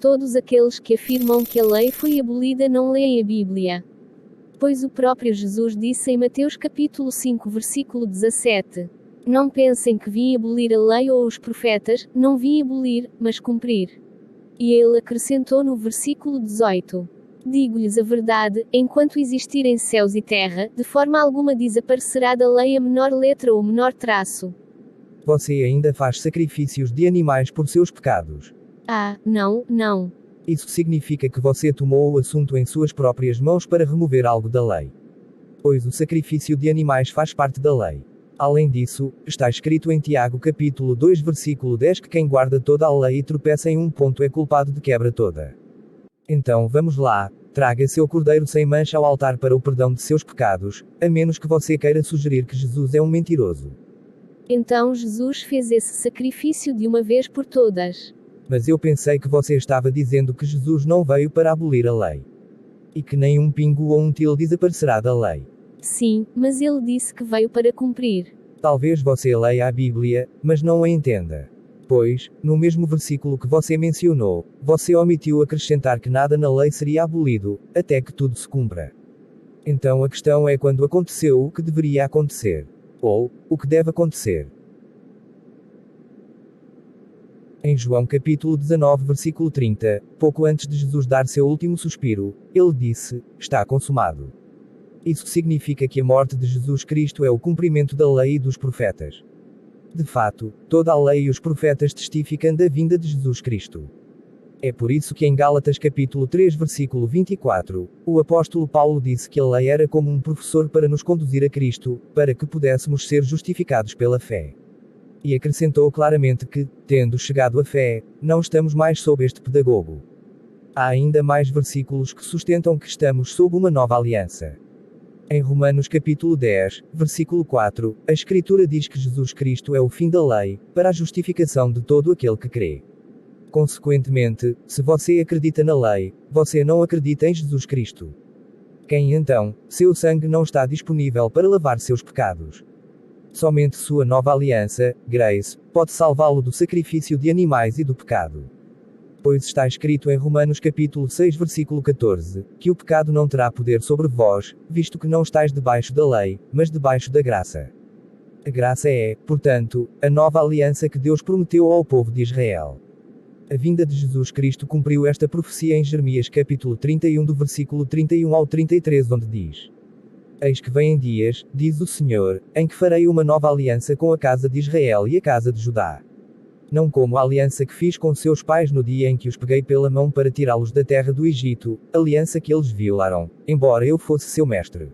Todos aqueles que afirmam que a lei foi abolida não leem a Bíblia. Pois o próprio Jesus disse em Mateus capítulo 5 versículo 17. Não pensem que vim abolir a lei ou os profetas, não vim abolir, mas cumprir. E ele acrescentou no versículo 18. Digo-lhes a verdade, enquanto existirem céus e terra, de forma alguma desaparecerá da lei a menor letra ou menor traço. Você ainda faz sacrifícios de animais por seus pecados. Não. Isso significa que você tomou o assunto em suas próprias mãos para remover algo da lei. Pois o sacrifício de animais faz parte da lei. Além disso, está escrito em Tiago capítulo 2 versículo 10 que quem guarda toda a lei e tropeça em um ponto é culpado de quebra toda. Então vamos lá, traga seu cordeiro sem mancha ao altar para o perdão de seus pecados, a menos que você queira sugerir que Jesus é um mentiroso. Então Jesus fez esse sacrifício de uma vez por todas. Mas eu pensei que você estava dizendo que Jesus não veio para abolir a lei. E que nem um pingo ou um til desaparecerá da lei. Sim, mas ele disse que veio para cumprir. Talvez você leia a Bíblia, mas não a entenda. Pois, no mesmo versículo que você mencionou, você omitiu acrescentar que nada na lei seria abolido, até que tudo se cumpra. Então a questão é quando aconteceu o que deveria acontecer. Ou, o que deve acontecer. Em João capítulo 19 versículo 30, pouco antes de Jesus dar seu último suspiro, ele disse, está consumado. Isso significa que a morte de Jesus Cristo é o cumprimento da lei e dos profetas. De fato, toda a lei e os profetas testificam da vinda de Jesus Cristo. É por isso que em Gálatas capítulo 3 versículo 24, o apóstolo Paulo disse que a lei era como um professor para nos conduzir a Cristo, para que pudéssemos ser justificados pela fé. E acrescentou claramente que, tendo chegado à fé, não estamos mais sob este pedagogo. Há ainda mais versículos que sustentam que estamos sob uma nova aliança. Em Romanos capítulo 10, versículo 4, a Escritura diz que Jesus Cristo é o fim da lei, para a justificação de todo aquele que crê. Consequentemente, se você acredita na lei, você não acredita em Jesus Cristo. Quem então, seu sangue não está disponível para lavar seus pecados? Somente sua nova aliança, Grace, pode salvá-lo do sacrifício de animais e do pecado. Pois está escrito em Romanos capítulo 6 versículo 14, que o pecado não terá poder sobre vós, visto que não estáis debaixo da lei, mas debaixo da graça. A graça é, portanto, a nova aliança que Deus prometeu ao povo de Israel. A vinda de Jesus Cristo cumpriu esta profecia em Jeremias capítulo 31 do versículo 31 ao 33 onde diz: Eis que vêm dias, diz o Senhor, em que farei uma nova aliança com a casa de Israel e a casa de Judá. Não como a aliança que fiz com seus pais no dia em que os peguei pela mão para tirá-los da terra do Egito, aliança que eles violaram, embora eu fosse seu mestre.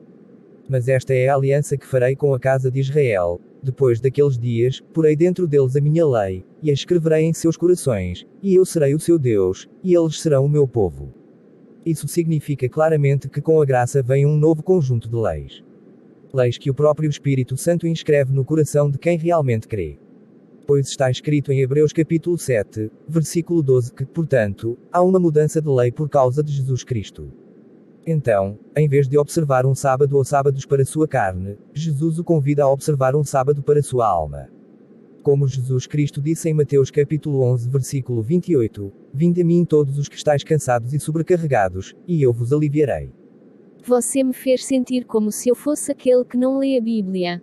Mas esta é a aliança que farei com a casa de Israel. Depois daqueles dias, porei dentro deles a minha lei, e a escreverei em seus corações, e eu serei o seu Deus, e eles serão o meu povo. Isso significa claramente que com a graça vem um novo conjunto de leis. Leis que o próprio Espírito Santo inscreve no coração de quem realmente crê. Pois está escrito em Hebreus capítulo 7, versículo 12 que, portanto, há uma mudança de lei por causa de Jesus Cristo. Então, em vez de observar um sábado ou sábados para sua carne, Jesus o convida a observar um sábado para sua alma. Como Jesus Cristo disse em Mateus capítulo 11 versículo 28, Vinde a mim todos os que estáis cansados e sobrecarregados, e eu vos aliviarei. Você me fez sentir como se eu fosse aquele que não lê a Bíblia.